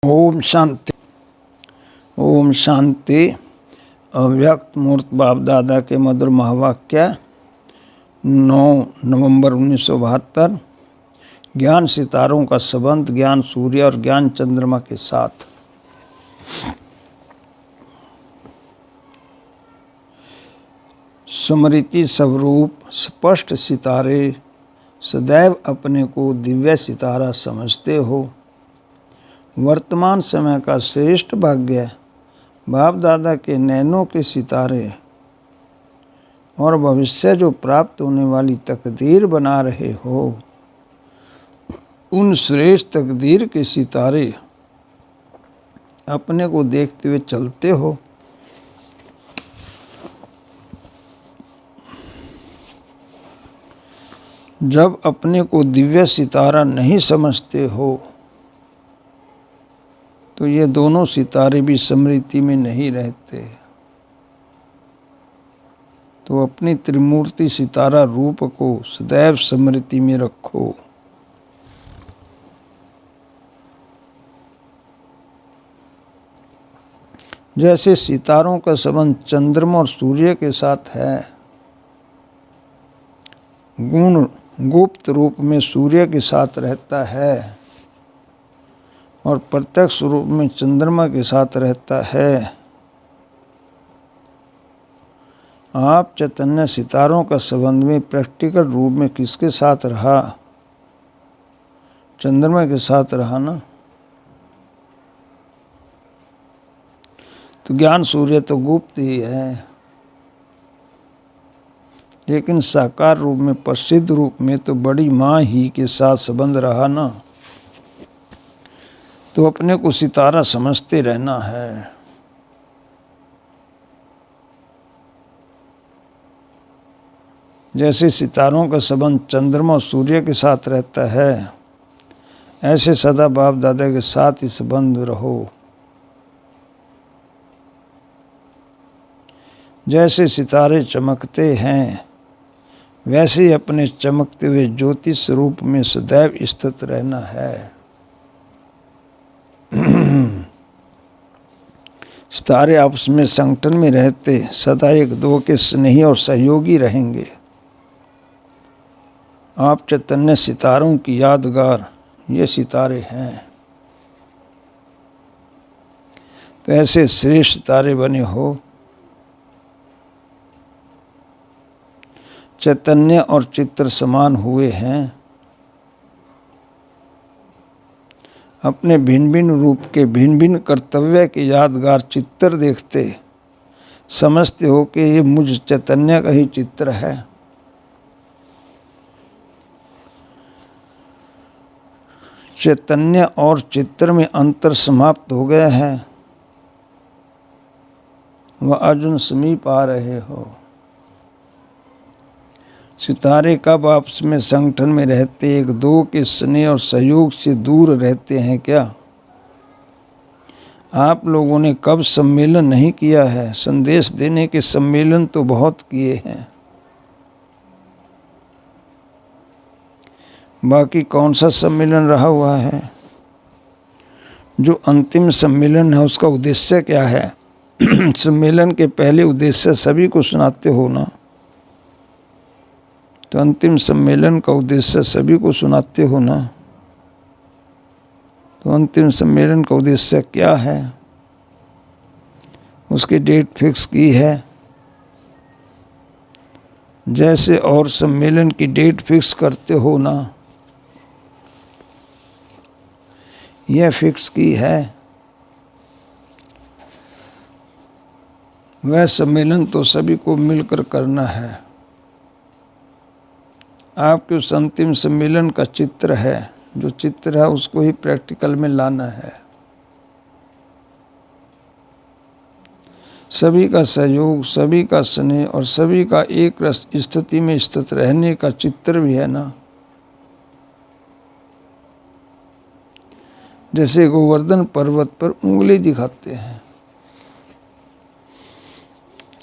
ओम शांति। ओम शांति। अव्यक्त मूर्त बाप दादा के मधुर महावाक्य 9 नवंबर 1972। ज्ञान सितारों का संबंध ज्ञान सूर्य और ज्ञान चंद्रमा के साथ। स्मृति स्वरूप स्पष्ट सितारे सदैव अपने को दिव्य सितारा समझते हो। वर्तमान समय का श्रेष्ठ भाग्य बाप दादा के नैनों के सितारे और भविष्य जो प्राप्त होने वाली तकदीर बना रहे हो, उन श्रेष्ठ तकदीर के सितारे अपने को देखते हुए चलते हो। जब अपने को दिव्य सितारा नहीं समझते हो तो ये दोनों सितारे भी स्मृति में नहीं रहते। तो अपनी त्रिमूर्ति सितारा रूप को सदैव स्मृति में रखो। जैसे सितारों का संबंध चंद्रमा और सूर्य के साथ है, गुण गुप्त रूप में सूर्य के साथ रहता है और प्रत्यक्ष रूप में चंद्रमा के साथ रहता है। आप चैतन्य सितारों का संबंध में प्रैक्टिकल रूप में किसके साथ रहा? चंद्रमा के साथ रहा ना। तो ज्ञान सूर्य तो गुप्त ही है, लेकिन साकार रूप में प्रसिद्ध रूप में तो बड़ी माँ ही के साथ संबंध रहा ना। तो अपने को सितारा समझते रहना है। जैसे सितारों का संबंध चंद्रमा और सूर्य के साथ रहता है, ऐसे सदा बाप दादा के साथ ही संबंध रहो। जैसे सितारे चमकते हैं, वैसे ही अपने चमकते हुए ज्योति स्वरूप में सदैव स्थित रहना है। सितारे आपस में संगठन में रहते सदा एक दो के स्नेही और सहयोगी रहेंगे। आप चैतन्य सितारों की यादगार ये सितारे हैं। तो ऐसे श्रेष्ठ सितारे बने हो। चैतन्य और चित्र समान हुए हैं। अपने भिन्न भिन्न रूप के भिन्न भिन्न कर्तव्य के यादगार चित्र देखते समझते हो कि ये मुझ चैतन्य का ही चित्र है। चैतन्य और चित्र में अंतर समाप्त हो गया है। वह अर्जुन समीप आ रहे हो। सितारे कब आपस में संगठन में रहते एक दो के स्नेह और सहयोग से दूर रहते हैं क्या? आप लोगों ने कब सम्मेलन नहीं किया है? संदेश देने के सम्मेलन तो बहुत किए हैं, बाकी कौन सा सम्मेलन रहा हुआ है? जो अंतिम सम्मेलन है उसका उद्देश्य क्या है? सम्मेलन के पहले उद्देश्य सभी को सुनाते हो ना। तो अंतिम सम्मेलन का उद्देश्य सभी को सुनाते हो ना। तो अंतिम सम्मेलन का उद्देश्य क्या है? उसकी डेट फिक्स की है। जैसे और सम्मेलन की डेट फिक्स करते हो ना, यह फिक्स की है। वह सम्मेलन तो सभी को मिलकर करना है। आपके उस अंतिम सम्मेलन का चित्र है, जो चित्र है उसको ही प्रैक्टिकल में लाना है। सभी का सहयोग, सभी का स्नेह और सभी का एक स्थिति में स्थित रहने का चित्र भी है ना। जैसे गोवर्धन पर्वत पर उंगली दिखाते हैं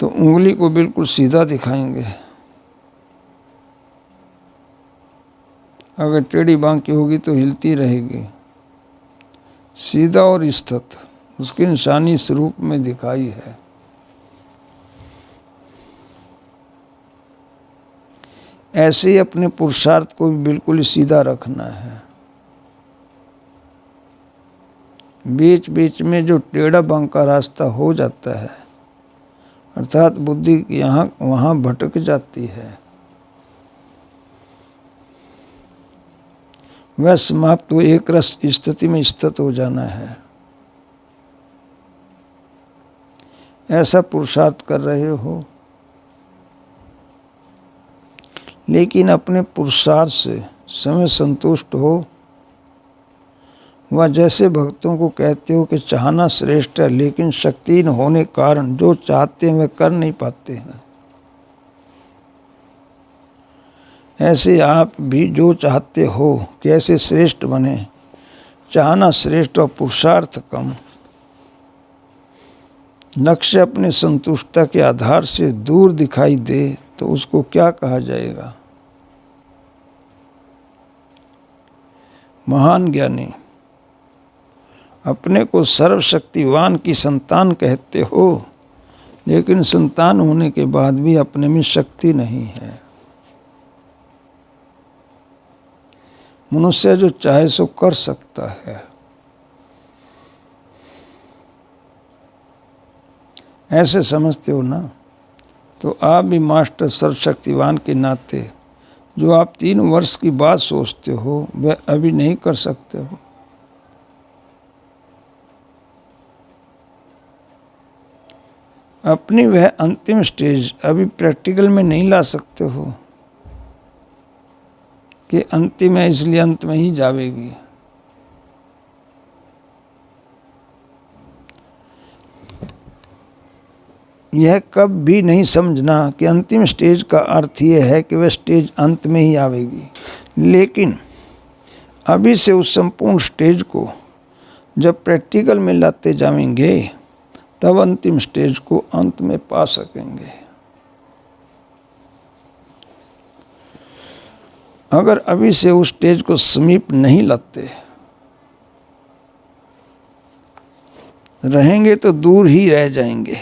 तो उंगली को बिल्कुल सीधा दिखाएंगे। अगर टेढ़ी बांकी होगी तो हिलती रहेगी। सीधा और स्थित उसकी निशानी इस रूप में दिखाई है। ऐसे ही अपने पुरुषार्थ को भी बिल्कुल सीधा रखना है। बीच बीच में जो टेढ़ा बंका रास्ता हो जाता है, अर्थात बुद्धि यहाँ वहाँ भटक जाती है, वह समाप्त हो एक रस स्थिति में स्थित हो जाना है। ऐसा पुरुषार्थ कर रहे हो, लेकिन अपने पुरुषार्थ से समय संतुष्ट हो। वह जैसे भक्तों को कहते हो कि चाहना श्रेष्ठ है, लेकिन शक्तिहीन होने के कारण जो चाहते हैं वे कर नहीं पाते हैं, ऐसे आप भी जो चाहते हो कि ऐसे श्रेष्ठ बने, चाहना श्रेष्ठ और पुरुषार्थ कम, लक्ष्य अपने संतुष्टता के आधार से दूर दिखाई दे तो उसको क्या कहा जाएगा? महान ज्ञानी अपने को सर्वशक्तिवान की संतान कहते हो, लेकिन संतान होने के बाद भी अपने में शक्ति नहीं है। मनुष्य जो चाहे सो कर सकता है, ऐसे समझते हो ना? तो आप भी मास्टर सर्वशक्तिवान के नाते जो आप 3 वर्ष की बात सोचते हो वह अभी नहीं कर सकते हो। अपनी वह अंतिम स्टेज अभी प्रैक्टिकल में नहीं ला सकते हो कि अंतिम है इसलिए अंत में ही जावेगी। यह कब भी नहीं समझना कि अंतिम स्टेज का अर्थ यह है कि वह स्टेज अंत में ही आवेगी, लेकिन अभी से उस संपूर्ण स्टेज को जब प्रैक्टिकल में लाते जाएंगे तब अंतिम स्टेज को अंत में पा सकेंगे। अगर अभी से उस स्टेज को समीप नहीं लाते रहेंगे तो दूर ही रह जाएंगे,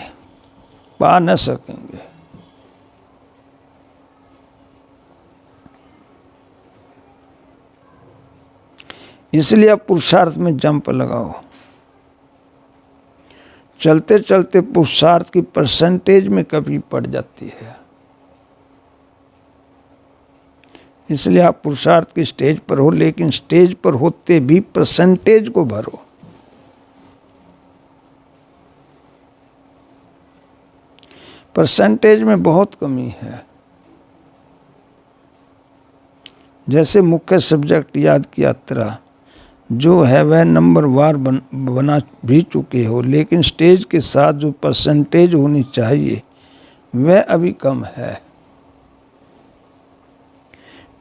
पा न सकेंगे। इसलिए आप पुरुषार्थ में जंप लगाओ। चलते चलते पुरुषार्थ की परसेंटेज में कमी पड़ जाती है, इसलिए आप पुरुषार्थ की स्टेज पर हो, लेकिन स्टेज पर होते भी परसेंटेज को भरो। परसेंटेज में बहुत कमी है। जैसे मुख्य सब्जेक्ट याद की यात्रा जो है वह नंबर वार बना भी चुके हो, लेकिन स्टेज के साथ जो परसेंटेज होनी चाहिए वह अभी कम है।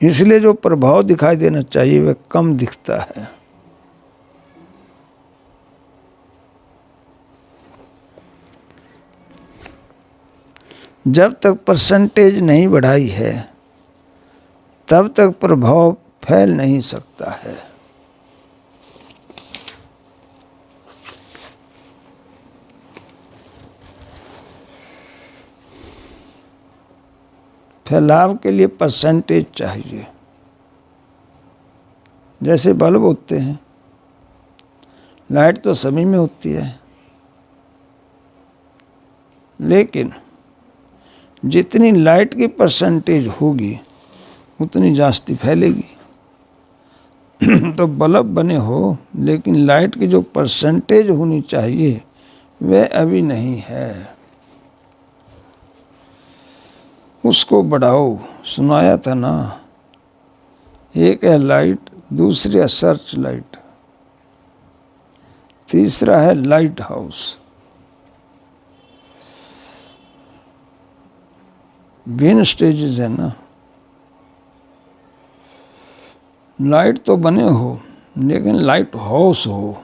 इसलिए जो प्रभाव दिखाई देना चाहिए वह कम दिखता है। जब तक परसेंटेज नहीं बढ़ाई है तब तक प्रभाव फैल नहीं सकता है। फैलाव के लिए परसेंटेज चाहिए। जैसे बल्ब होते हैं, लाइट तो सभी में होती है, लेकिन जितनी लाइट की परसेंटेज होगी उतनी जास्ती फैलेगी। तो बल्ब बने हो, लेकिन लाइट की जो परसेंटेज होनी चाहिए वह अभी नहीं है, उसको बढ़ाओ। सुनाया था ना, एक है लाइट, दूसरी है सर्च लाइट, तीसरा है लाइट हाउस। भिन्न स्टेजेस है ना। लाइट तो बने हो, लेकिन लाइट हाउस हो,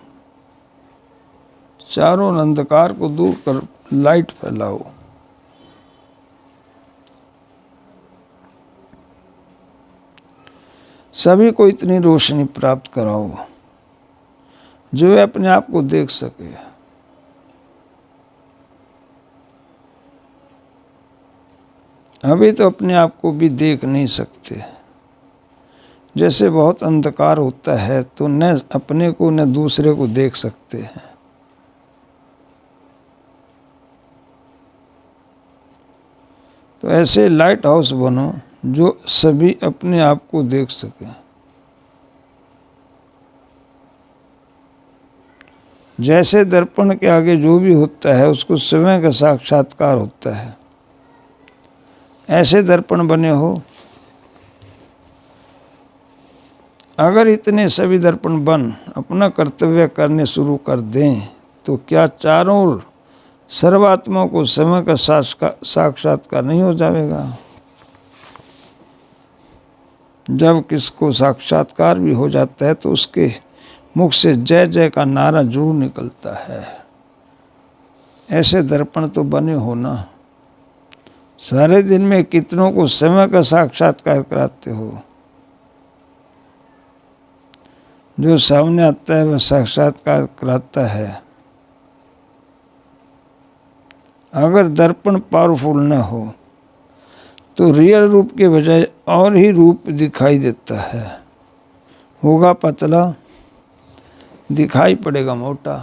चारों अंधकार को दूर कर लाइट फैलाओ। सभी को इतनी रोशनी प्राप्त कराओ। जो वे अपने आप को देख सके। अभी तो अपने आप को भी देख नहीं सकते। जैसे बहुत अंधकार होता है तो न अपने को न दूसरे को देख सकते हैं। तो ऐसे लाइट हाउस बनो जो सभी अपने आप को देख सकें। जैसे दर्पण के आगे जो भी होता है उसको स्वयं का साक्षात्कार होता है, ऐसे दर्पण बने हो। अगर इतने सभी दर्पण बन अपना कर्तव्य करने शुरू कर दें तो क्या चारों ओर सर्वात्मा को समय का साक्षात्कार नहीं हो जाएगा। जब किसको साक्षात्कार भी हो जाता है तो उसके मुख से जय जय का नारा जरूर निकलता है। ऐसे दर्पण तो बने हो ना। सारे दिन में कितनों को समय का साक्षात्कार कराते हो। जो सामने आता है वह साक्षात्कार कराता है। अगर दर्पण पावरफुल न हो तो रियल रूप के बजाय और ही रूप दिखाई देता है। होगा पतला, दिखाई पड़ेगा मोटा।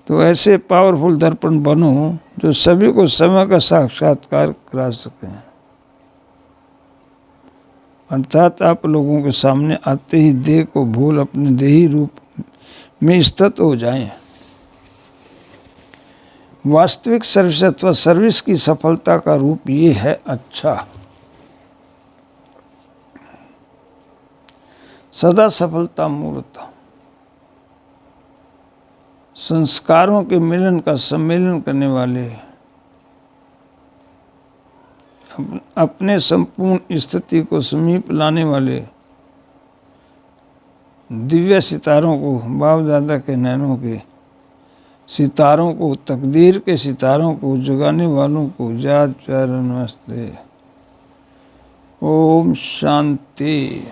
तो ऐसे पावरफुल दर्पण बनो जो सभी को समय का साक्षात्कार करा सकें। अर्थात आप लोगों के सामने आते ही देह को भूल अपने देही रूप में स्थित हो जाएं। वास्तविक सर्विस अथवा सर्विस की सफलता का रूप ये है अच्छा। सदा सफलता मूर्त, संस्कारों के मिलन का सम्मेलन करने वाले, अपने संपूर्ण स्थिति को समीप लाने वाले दिव्य सितारों को, बाप दादा के नैनों के सितारों को, तकदीर के सितारों को जगाने वालों को याद प्यार नमस्ते। ओम शांति।